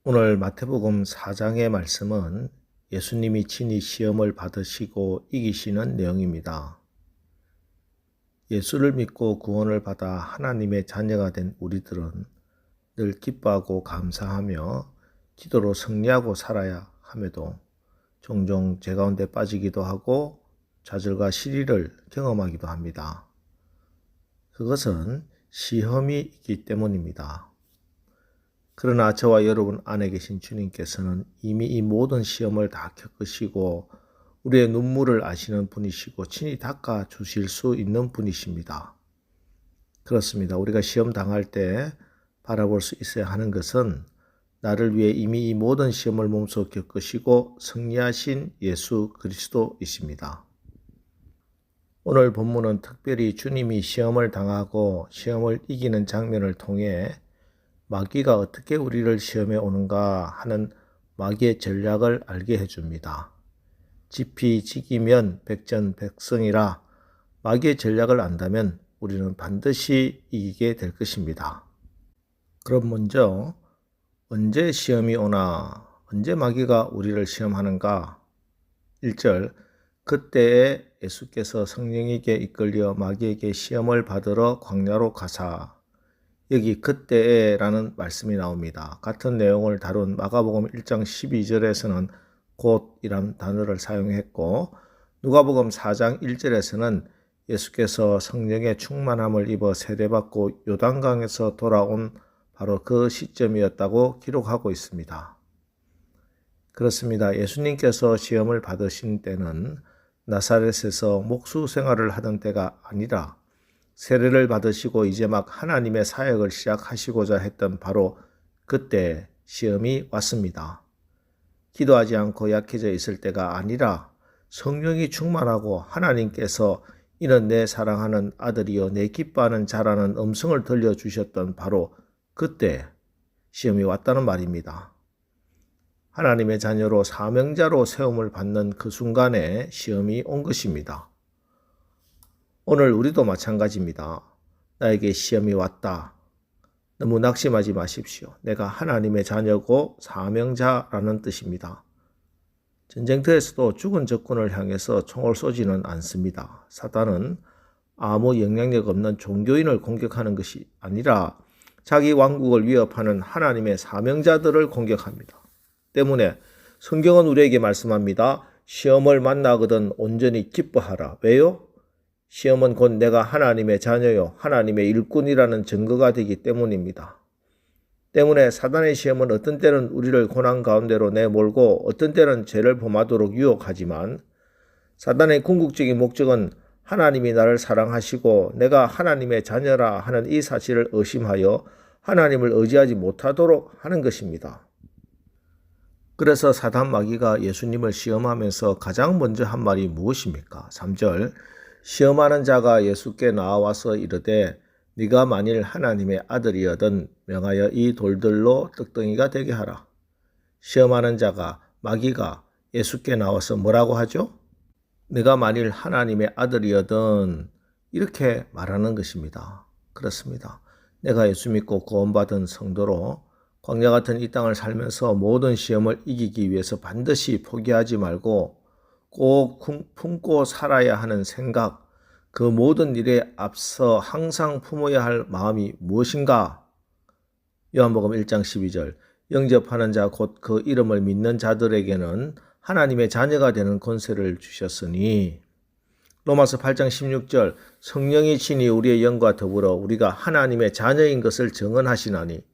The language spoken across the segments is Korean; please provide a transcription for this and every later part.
오늘 마태복음 4장의 말씀은 예수님이 친히 시험을 받으시고 이기시는 내용입니다. 예수를 믿고 구원을 받아 하나님의 자녀가 된 우리들은 늘 기뻐하고 감사하며 기도로 승리하고 살아야 함에도 종종 죄 가운데 빠지기도 하고 좌절과 시리를 경험하기도 합니다. 그것은 시험이 있기 때문입니다. 그러나 저와 여러분 안에 계신 주님께서는 이미 이 모든 시험을 다 겪으시고 우리의 눈물을 아시는 분이시고 친히 닦아 주실 수 있는 분이십니다. 그렇습니다. 우리가 시험 당할 때 바라볼 수 있어야 하는 것은 나를 위해 이미 이 모든 시험을 몸소 겪으시고 승리하신 예수 그리스도이십니다. 오늘 본문은 특별히 주님이 시험을 당하고 시험을 이기는 장면을 통해 마귀가 어떻게 우리를 시험해 오는가 하는 마귀의 전략을 알게 해줍니다. 지피지기면 백전백승이라 마귀의 전략을 안다면 우리는 반드시 이기게 될 것입니다. 그럼 먼저 언제 시험이 오나, 언제 마귀가 우리를 시험하는가? 1절, 그때에 예수께서 성령에게 이끌려 마귀에게 시험을 받으러 광야로 가사. 여기 그때라는 말씀이 나옵니다. 같은 내용을 다룬 마가복음 1장 12절에서는 곧이란 단어를 사용했고 누가복음 4장 1절에서는 예수께서 성령의 충만함을 입어 세례받고 요단강에서 돌아온 바로 그 시점이었다고 기록하고 있습니다. 그렇습니다. 예수님께서 시험을 받으신 때는 나사렛에서 목수 생활을 하던 때가 아니라 세례를 받으시고 이제 막 하나님의 사역을 시작하시고자 했던 바로 그때 시험이 왔습니다. 기도하지 않고 약해져 있을 때가 아니라 성령이 충만하고 하나님께서 이는 내 사랑하는 아들이요 내 기뻐하는 자라는 음성을 들려주셨던 바로 그때 시험이 왔다는 말입니다. 하나님의 자녀로 사명자로 세움을 받는 그 순간에 시험이 온 것입니다. 오늘 우리도 마찬가지입니다. 나에게 시험이 왔다. 너무 낙심하지 마십시오. 내가 하나님의 자녀고 사명자라는 뜻입니다. 전쟁터에서도 죽은 적군을 향해서 총을 쏘지는 않습니다. 사단은 아무 영향력 없는 종교인을 공격하는 것이 아니라 자기 왕국을 위협하는 하나님의 사명자들을 공격합니다. 때문에 성경은 우리에게 말씀합니다. 시험을 만나거든 온전히 기뻐하라. 왜요? 시험은 곧 내가 하나님의 자녀요 하나님의 일꾼이라는 증거가 되기 때문입니다. 때문에 사단의 시험은 어떤 때는 우리를 고난 가운데로 내몰고 어떤 때는 죄를 범하도록 유혹하지만 사단의 궁극적인 목적은 하나님이 나를 사랑하시고 내가 하나님의 자녀라 하는 이 사실을 의심하여 하나님을 의지하지 못하도록 하는 것입니다. 그래서 사단 마귀가 예수님을 시험하면서 가장 먼저 한 말이 무엇입니까? 3절, 시험하는 자가 예수께 나와서 이르되 네가 만일 하나님의 아들이여든 명하여 이 돌들로 떡덩이가 되게 하라. 시험하는 자가 마귀가 예수께 나와서 뭐라고 하죠? 네가 만일 하나님의 아들이여든 이렇게 말하는 것입니다. 그렇습니다. 내가 예수 믿고 구원받은 성도로 광야 같은 이 땅을 살면서 모든 시험을 이기기 위해서 반드시 포기하지 말고 꼭 품고 살아야 하는 생각, 그 모든 일에 앞서 항상 품어야 할 마음이 무엇인가? 요한복음 1장 12절, 영접하는 자 곧 그 이름을 믿는 자들에게는 하나님의 자녀가 되는 권세를 주셨으니, 로마서 8장 16절, 성령이 친히 우리의 영과 더불어 우리가 하나님의 자녀인 것을 증언하시나니,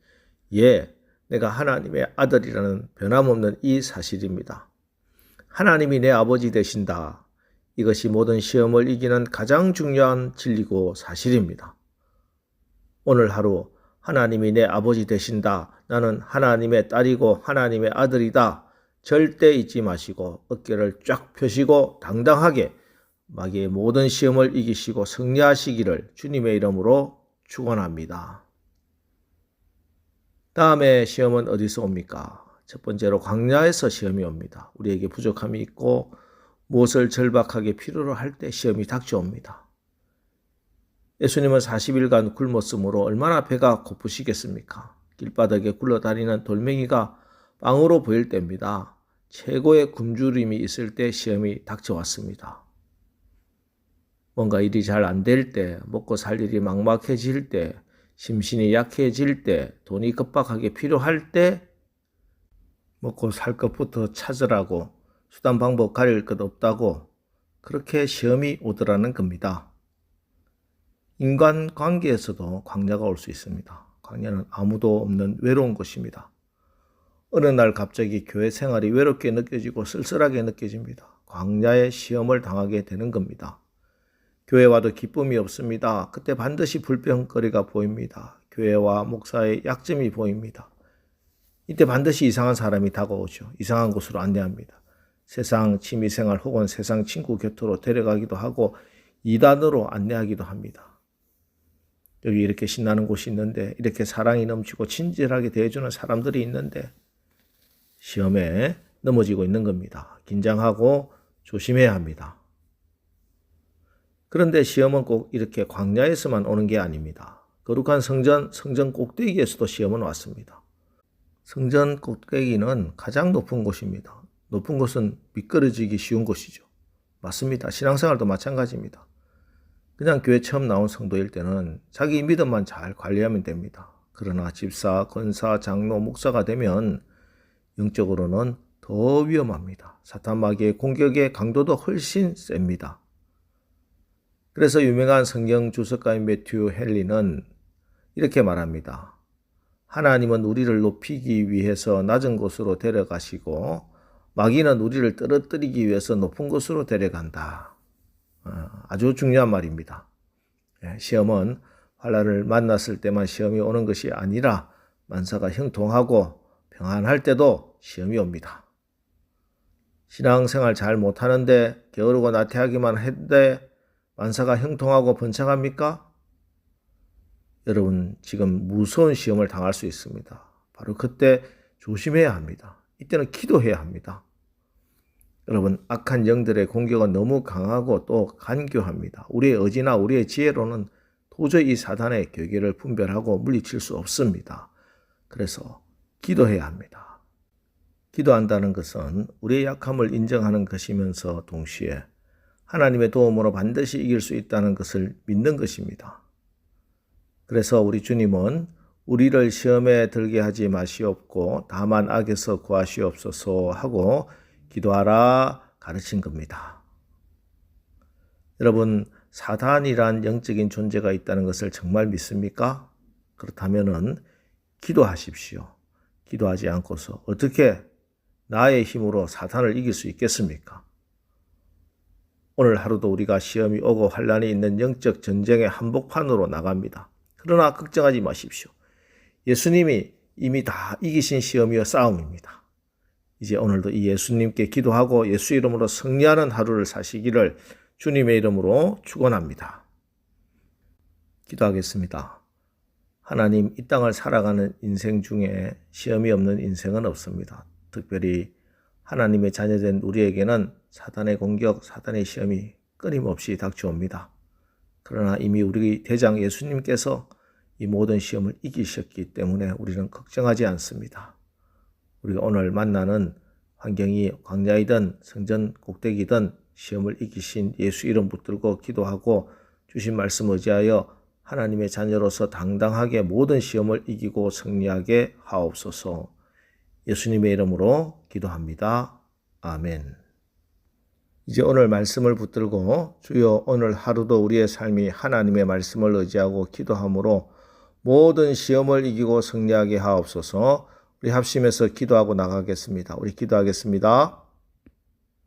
예, 내가 하나님의 아들이라는 변함없는 이 사실입니다. 하나님이 내 아버지 되신다. 이것이 모든 시험을 이기는 가장 중요한 진리고 사실입니다. 오늘 하루 하나님이 내 아버지 되신다. 나는 하나님의 딸이고 하나님의 아들이다. 절대 잊지 마시고 어깨를 쫙 펴시고 당당하게 마귀의 모든 시험을 이기시고 승리하시기를 주님의 이름으로 축원합니다. 다음에 시험은 어디서 옵니까? 첫 번째로 광야에서 시험이 옵니다. 우리에게 부족함이 있고 무엇을 절박하게 필요로 할 때 시험이 닥쳐옵니다. 예수님은 40일간 굶었으므로 얼마나 배가 고프시겠습니까? 길바닥에 굴러다니는 돌멩이가 빵으로 보일 때입니다. 최고의 굶주림이 있을 때 시험이 닥쳐왔습니다. 뭔가 일이 잘 안 될 때, 먹고 살 일이 막막해질 때, 심신이 약해질 때, 돈이 급박하게 필요할 때 먹고 살 것부터 찾으라고 수단 방법 가릴 것 없다고 그렇게 시험이 오더라는 겁니다. 인간관계에서도 광야가 올 수 있습니다. 광야는 아무도 없는 외로운 곳입니다. 어느 날 갑자기 교회 생활이 외롭게 느껴지고 쓸쓸하게 느껴집니다. 광야의 시험을 당하게 되는 겁니다. 교회 와도 기쁨이 없습니다. 그때 반드시 불평거리가 보입니다. 교회와 목사의 약점이 보입니다. 이때 반드시 이상한 사람이 다가오죠. 이상한 곳으로 안내합니다. 세상 취미생활 혹은 세상 친구 곁으로 데려가기도 하고 이단으로 안내하기도 합니다. 여기 이렇게 신나는 곳이 있는데, 이렇게 사랑이 넘치고 친절하게 대해주는 사람들이 있는데 시험에 넘어지고 있는 겁니다. 긴장하고 조심해야 합니다. 그런데 시험은 꼭 이렇게 광야에서만 오는 게 아닙니다. 거룩한 성전 꼭대기에서도 시험은 왔습니다. 성전 꼭대기는 가장 높은 곳입니다. 높은 곳은 미끄러지기 쉬운 곳이죠. 맞습니다. 신앙생활도 마찬가지입니다. 그냥 교회 처음 나온 성도일 때는 자기 믿음만 잘 관리하면 됩니다. 그러나 집사, 권사, 장로, 목사가 되면 영적으로는 더 위험합니다. 사탄 마귀의 공격의 강도도 훨씬 셉니다. 그래서 유명한 성경 주석가인 매튜 헨리는 이렇게 말합니다. 하나님은 우리를 높이기 위해서 낮은 곳으로 데려가시고 마귀는 우리를 떨어뜨리기 위해서 높은 곳으로 데려간다. 아주 중요한 말입니다. 시험은 환난을 만났을 때만 시험이 오는 것이 아니라 만사가 형통하고 평안할 때도 시험이 옵니다. 신앙생활 잘 못하는데 게으르고 나태하기만 했는데 만사가 형통하고 번창합니까? 여러분, 지금 무서운 시험을 당할 수 있습니다. 바로 그때 조심해야 합니다. 이때는 기도해야 합니다. 여러분, 악한 영들의 공격은 너무 강하고 또 간교합니다. 우리의 의지나 우리의 지혜로는 도저히 이 사단의 괴계를 분별하고 물리칠 수 없습니다. 그래서 기도해야 합니다. 기도한다는 것은 우리의 약함을 인정하는 것이면서 동시에 하나님의 도움으로 반드시 이길 수 있다는 것을 믿는 것입니다. 그래서 우리 주님은 우리를 시험에 들게 하지 마시옵고 다만 악에서 구하시옵소서 하고 기도하라 가르친 겁니다. 여러분, 사단이란 영적인 존재가 있다는 것을 정말 믿습니까? 그렇다면은 기도하십시오. 기도하지 않고서 어떻게 나의 힘으로 사탄을 이길 수 있겠습니까? 오늘 하루도 우리가 시험이 오고 환난이 있는 영적 전쟁의 한복판으로 나갑니다. 그러나 걱정하지 마십시오. 예수님이 이미 다 이기신 시험이여 싸움입니다. 이제 오늘도 이 예수님께 기도하고 예수 이름으로 승리하는 하루를 사시기를 주님의 이름으로 축원합니다. 기도하겠습니다. 하나님, 이 땅을 살아가는 인생 중에 시험이 없는 인생은 없습니다. 특별히 하나님의 자녀된 우리에게는 사단의 공격, 사단의 시험이 끊임없이 닥쳐옵니다. 그러나 이미 우리 대장 예수님께서 이 모든 시험을 이기셨기 때문에 우리는 걱정하지 않습니다. 우리가 오늘 만나는 환경이 광야이든 성전 꼭대기든 시험을 이기신 예수 이름 붙들고 기도하고 주신 말씀 의지하여 하나님의 자녀로서 당당하게 모든 시험을 이기고 승리하게 하옵소서. 예수님의 이름으로 기도합니다. 아멘. 이제 오늘 말씀을 붙들고 주여 오늘 하루도 우리의 삶이 하나님의 말씀을 의지하고 기도함으로 모든 시험을 이기고 승리하게 하옵소서. 우리 합심해서 기도하고 나가겠습니다. 우리 기도하겠습니다.